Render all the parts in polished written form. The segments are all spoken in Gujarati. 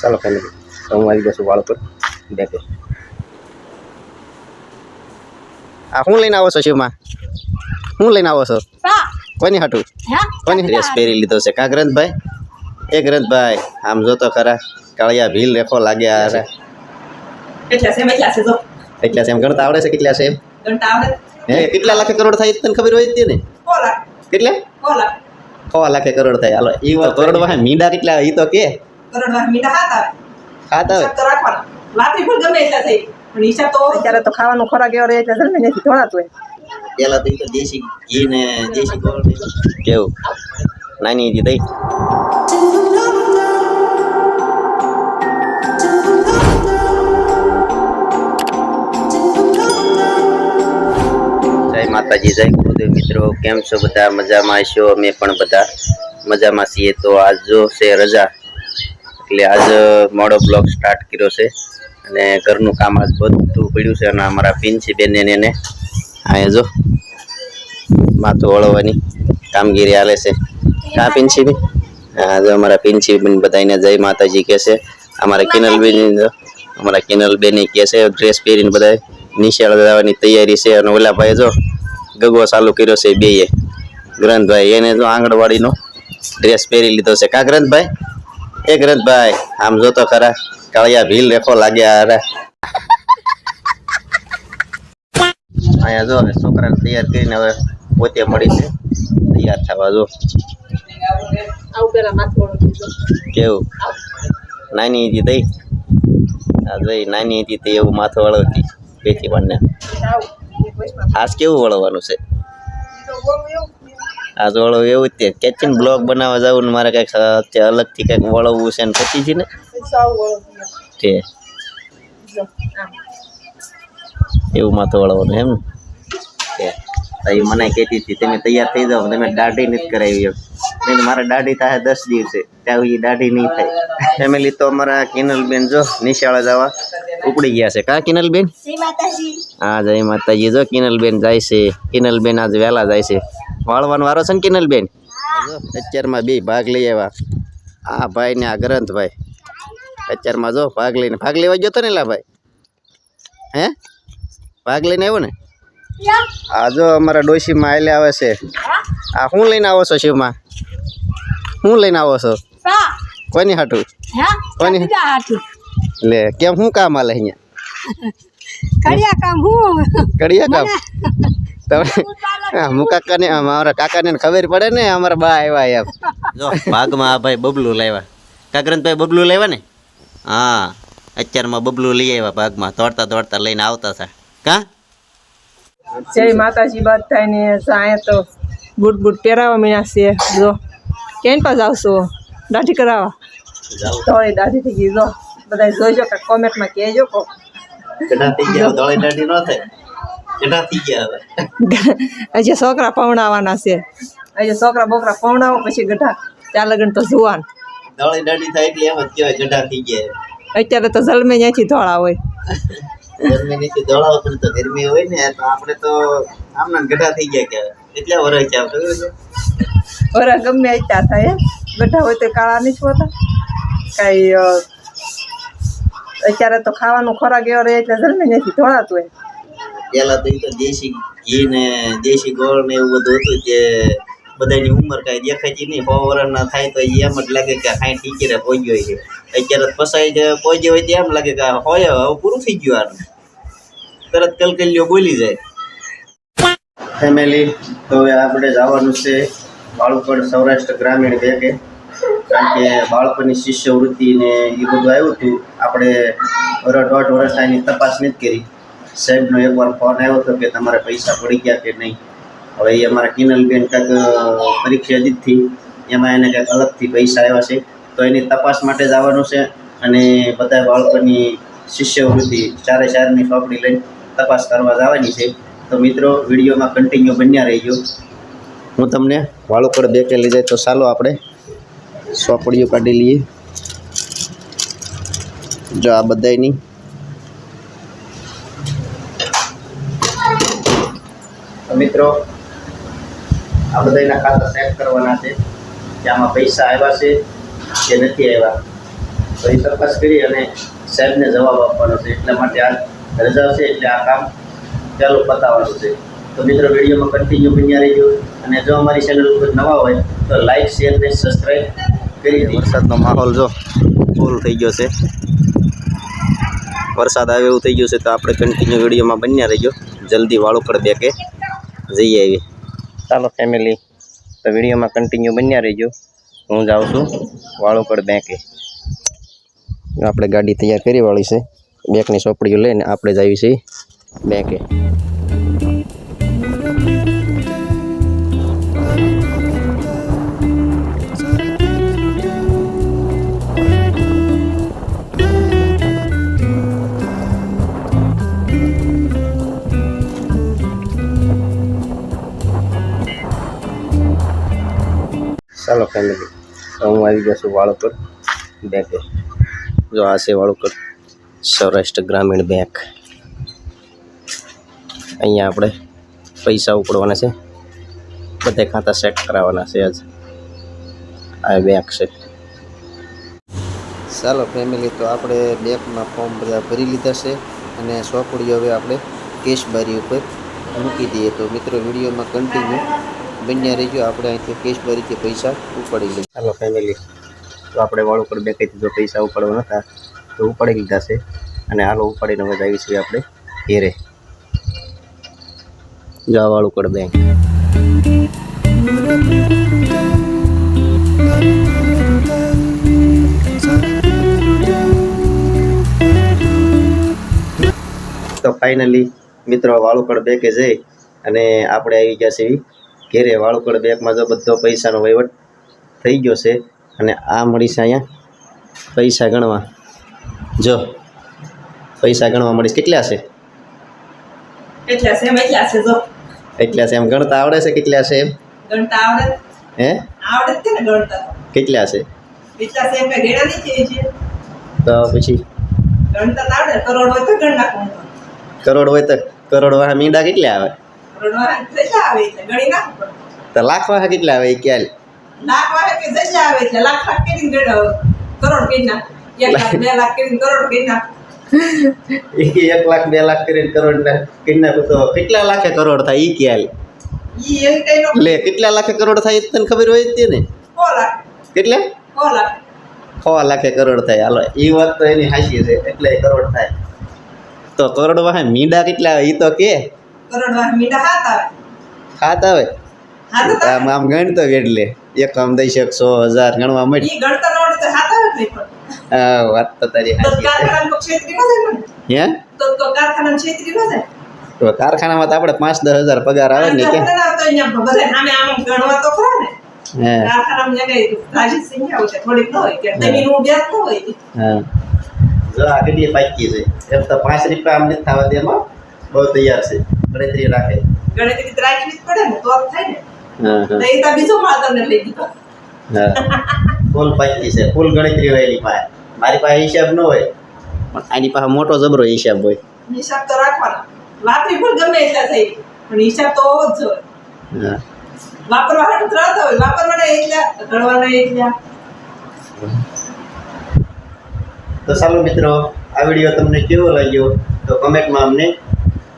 ચાલો ફેમિલી તો હું આવી જશું વાળ પર બેકે આ હું લઈને આવો છો શિવમાં હું લઈને આવો છો કોની હાટું કોની ડ્રેસ પહેરી લીધો છે કા ગ્રંથભાઈ એ ગ્રંથભાઈ આમ જો તો ખરા કાળિયા ભીલ રેખો લાગ્યા રે કેટલા છે જો કેટલા છે એમ ગણતા આવડે છે કેટલા છે ગણતા આવડે હે કેટલા લાખ કરોડ થાય તને ખબર હોય જ ને કોલા કેટલા કોલા 6 લાખ કરોડ થાય હાલો ઈ તો કરોડ વાહ મીંડા કેટલા ઈ તો કે કરોડ માં મીઠા ખાતા આવે હિસાબ તો રાખવાનો લાટી પણ ગમે એટલા થઈ પણ હિસાબ તો અત્યારે તો ખાવાનું ખોરાક એવો રહે એટલે જલ્દી નથી ધોળાતું હોય પેલા તો ઈ તો દેશી ઘી ને દેશી ગોળ કેવું નાની જી થઈ જય માતાજી જય ગુરુદેવ મિત્રો કેમ છો બધા મજામાં છો અમે પણ બધા મજામાં છીએ તો આજ જો છે રજા એટલે આજ મોડો બ્લોગ સ્ટાર્ટ કર્યો છે અને ઘરનું કામ આજ બધું પડ્યું છે અને અમારા પિન્સી બેન એને અહીંયા જો માથું વળવાની કામગીરી હાલે છે કા પિન્સી બેન હા જો અમારા પિન્સી બેન બધાને જય માતાજી કહે છે અમારા કિનલ બેન કહે છે ડ્રેસ પહેરીને બધા નિશાળ જવાની તૈયારી છે અને ઓલા ભાઈ જો ગગો ચાલુ કર્યો છે બેય ગ્રંથભાઈ એને જો આંગણવાડીનો ડ્રેસ પહેરી લીધો છે કા ગ્રંથભાઈ એ ગ્રંથભાઈ આમ જો તો ખરા કાળિયા ભીલ રેખો લાગ્યા રે અહીંયા જો હવે છોકરાને તૈયાર કરીને હવે પોતે મળી છે તૈયાર થવા જો આવું પેલા માથું કેવું નાની હતી તઈ આ જોઈ નાની હતી તે એવું માથું વળવતી પેથી વાળને આજ કેવું વળવાનું છે આજ વળવું એવું જ તે કેચિંગ બ્લોગ બનાવવા જવું ને મારે કંઈક અલગથી કંઈક વળવવું છે ને પછી છે ને તે એવું માથું વળવાનું એમ ને મને કહેતી હતી તમે તૈયાર થઈ જાઓ તમે દાઢી નથી કરાવી એમ મારે દાઢી થાય 10 દિવસે ત્યાં એ દાઢી નહીં થાય ફેમિલી તો અમારા કિનલબેન જો નિશાળે જવા ઉપડી ગયા છે કા કિનલબેન હા જય માતાજી જો કિનલબેન જાય છે કિનલબેન આજ વહેલા જાય છે વાળવાનો વારો છે ને કિનલબેન અત્યારમાં બે ભાગ લઈ આવ્યા આ ભાઈ ને આ ગ્રંથભાઈ અત્યારમાં જો ભાગ લેવા ગયો તો ને લા ભાઈ હે ભાગ લઈને આવ્યો ને આ જો અમારા ડોશીમાં આલે આવે છે આ હું લઈને આવો છો શિવમાં હું લઈને આવો છો કોની હાટું કોની લે કેમ શું કામ આલે અહીંયા કડિયા કામ તમે મુકાકાને અમારા કાકાને ખબર પડે ને અમારા બા આવ્યા એમ જો ભાગમાં આ ભાઈ બબલું લાવ્યા કાકરનભાઈ બબલું લાવ્યા ને હા અત્યારમાં બબલું લઈ આવ્યા ભાગમાં દોડતા લઈને આવતા હતા કા જય માતાજી બધાને જાય તો બૂટ પહેરાવા મીના છે જો કેમ પાસ આવશો દાઢી કરાવવા તો દાઢી થઈ ગઈ જો બધા જોઈજો કે કોમેન્ટમાં કહેજો કો ગઢા થઈ ગયા દોડી દાઢી ન થાય ગઢા થઈ ગયા હવે હજી છોકરા પવણાવવાના છે હજી છોકરા બોકરા પવણાવો પછી ગઢા ત્યાં લગન તો જુવાન દોડી દાઢી થાય એટલે એમ જ કહેવાય ગઢા થઈ ગયા અત્યારે તો જલમે ત્યાંથી ધોળા હોય ગરમીથી દોડાવો પણ તો ગરમી હોય ને તો આપણે તો આમના ગઢા થઈ ગયા કહેવાય એટલા વરસ છે આપણે વરા ગમે અત્યાર થાય ગઢા હોય તો કાળા નથી હોતા કાંઈ અત્યારે તો ખાવાનું ખોરાક એવો રહે એટલે જલ્દી નથી ધોળાતું હોય પેલા તો એ તો દેશી ઘી ને દેશી ગોળ ને એવું બધું હતું જે બધાની ઉંમર કાંઈ દેખાતી નહીં 100 વર્ષના થાય તો એમ જ લાગે કે 60 ટીકીરે પહોંચ્યો છે અત્યારે ફસાઈ જાય પહોંચ્યો હોય તો એમ લાગે કે હોય હવે પૂરું થઈ ગયું આનું તરત કલકલિયો બોલી જાય ફેમિલી તો હવે આપણે જવાનું છે બાળપણ સૌરાષ્ટ્ર ગ્રામીણ બેંકે કારણ કે બાળકોની શિષ્યવૃત્તિ ને એ બધું આવ્યું હતું આપણે 1.5 વર્ષ એની તપાસ નથી કરી સાહેબનો એકવાર ફોન આવ્યો હતો કે તમારે પૈસા પડી ગયા કે નહીં હવે એ અમારા કિનલબેન કાંઈક પરીક્ષા દીધી એમાં એને કંઈક અલગથી પૈસા આવ્યા છે તો એની તપાસ માટે જવાનું છે અને બધા બાળકોની શિષ્યવૃત્તિ 4/4ની ચોપડી લઈને તપાસ કરવા જવાની છે તો મિત્રો વિડીયોમાં કન્ટિન્યુ બન્યા રહીજો હું તમને વાળુકડ બેકે લઈ જાય તો ચાલો આપણે ચોપડીઓ કાઢી લઈએ જો આ બધાની મિત્રો આ બધાના ખાતા ચેક કરવાના છે કે આમાં પૈસા આવ્યા છે કે નથી આવ્યા તો એ તપાસ કરી અને સાહેબને જવાબ આપવાનો છે. એટલા માટે આ રજા છે એટલે આ કામ ચાલુ પતાવવાનું છે. તો મિત્રો વિડીયોમાં કન્ટિન્યુ બન્યા રહેજો અને જો અમારી ચેનલ ઉપર નવા હોય તો લાઈક શેર અને સબસ્ક્રાઈબ કરી દો. વરસાદનો માહોલ જો ફૂલ થઈ ગયો છે. વરસાદ આવે એવું થઈ ગયું છે તો આપણે કન્ટિન્યુ વિડીયોમાં બન્યા રહેજો. જલ્દી વાળુકડ બેકે જઈ આવી. ચાલો ફેમિલી, તો વિડીયોમાં કન્ટિન્યુ બન્યા રહેજો. હું જાઉં છું વાળુકડ બેંકે. આપણે ગાડી તૈયાર કરી વાળી છે. બેંકની ચોપડીઓ લઈને આપણે જ આવી છીએ બેંકે. ચાલો ફેમિલી, તો હું આવી ગયો છું વાળુકડ બેંકે. જો આ છે વાળુકડ સૌરાષ્ટ્ર ગ્રામીણ બેંક. અહીંયા આપણે પૈસા ઉપડવાના છે. બધે ખાતા સેટ કરાવવાના છે. આજ આ બેંક છે. ચાલો ફેમિલી, તો આપણે બેંકમાં ફોર્મ બધા ભરી લીધા છે અને ચોપડીઓ હવે આપણે કેશ બારી ઉપર મૂકી દઈએ. તો મિત્રો વિડીયોમાં કન્ટિન્યુ બન્યા રહેજો. આપણે અહીંથી કેશ બારીથી પૈસા ઉપાડી લઈએ. ચાલો ફેમિલી, તો આપણે વાળુકડ બેંકેથી જો પૈસા ઉપાડવા નતા તો ઉપાડી લીધા છે અને હાલો ઉપાડીને હવે આવી છીએ આપણે ઘેરે. જો વાળુકડ બેંક. તો ફાઇનલી મિત્રો વાળુકડ બેંકે જઈ અને આપણે આવી ગયા છીએ ઘેરે. વાળુકડ બેંકમાં જો બધો પૈસાનો વહીવટ થઈ ગયો છે અને આ મળી છે અહીંયા પૈસા ગણવા. જો પૈસા ગણવા મળીશ. કેટલા છે? કેટલા છે જો કેટલા છે એમ ગણતા આવડે છે? કેટલા છે એમ ગણતા આવડે? હે આવડે છે ને ગણતા? કેટલા છે? કેટલા છે એમ કઈ ગેડા નહીં છે. તો પછી ગણતા તો આવડે. કરોડ હોય તો ગણ નાખું. કરોડ હોય તો કરોડ વાળા મીંડા કેટલા આવે? કરોડ વાળા કેટલા આવે એટલે ગણી નાખું. તો લાખ વાળા કેટલા આવે? એ ખ્યાલ લાખ વાળા કે જગ્યા આવે એટલે લાખ લાખ કરીને કરોડ કરી નાખ. 1 લાખ 2 લાખ કરીને કરોડ કરી નાખ. 1 લાખ 2 લાખ કરીને કરોડ કરી નાખું તો કેટલા લાખે કરોડ થાય? એ ખ્યાલ ઈ એમ કઈ નો લે. કેટલા લાખે કરોડ થાય એ તને ખબર હોય જ ને? 4 લાખ. કેટલા? 4 લાખ. 6 લાખે કરોડ થાય. હાલો એ વાત તો એની હાચી છે. એટલે કરોડ થાય. તો કરોડ વાહે મીંડા કેટલા આવે? એ તો કે કરોડ વાળા મીંડા હાથ આવે. ખાત આવે. હાથ આવે. આમ આમ ગણતો એટલે એક આમ 10 100 1000 ગણવા મળી. ઈ ગણતા ન આવડે તો હાથ આવે જ નહીં પણ. હા, વાત તો તારી તો હાચી છે. કારખાનામાં ક્ષેત્રી ન જાય પણ. હે? તો કારખાનામાં ક્ષેત્રી ન જાય. તો કારખાનામાં તો આપણે 5-10 હજાર પગાર આવે ને કે? કારખાના તો અહીંયા બધા સામે આમ ગણવા તો ખરા ને. હે. કારખાનામાં જગ્યાએ રાજીસિંહ આવું છે થોડીક ન હોય કે જમીનનું વ્યાજ ન હોય. હા, જો આ કેટલી પાકી છે. એમ તો 5 રૂપિયા આમ નથી થવા દે. એમાં બહુ તૈયાર છે. ગણતરી રાખે. ગણતરી તો રાખવી જ પડે ને તો જ થાય ને. હા તો એ તો બીજો માલ તમને લઈ દીધો. હા, ફૂલ પાકી છે. ફૂલ ગણતરી હોય એની પાસે. મારી પાસે હિસાબ ન હોય પણ આની પાસે મોટો જબરો હિસાબ હોય. હિસાબ તો રાખવાનો. વાપરી પણ ગમે એટલા થઈ પણ હિસાબ તો હોવો જ જોઈએ. હા, વાપરવા હાટું જ રહેતા હોય. વાપરવાના એટલા ગણવાના એટલા. તો ચાલો મિત્રો, આ વિડીયો તમને કેવો લાગ્યો તો કમેન્ટમાં અમને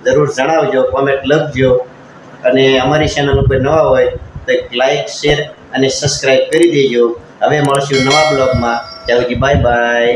જરૂર જણાવજો. કોમેન્ટ લખજો અને અમારી ચેનલ ઉપર નવા હોય તો લાઈક શેર અને સબસ્ક્રાઈબ કરી દેજો. હવે મળશું નવા બ્લોગમાં. ત્યાં સુધી બાય બાય.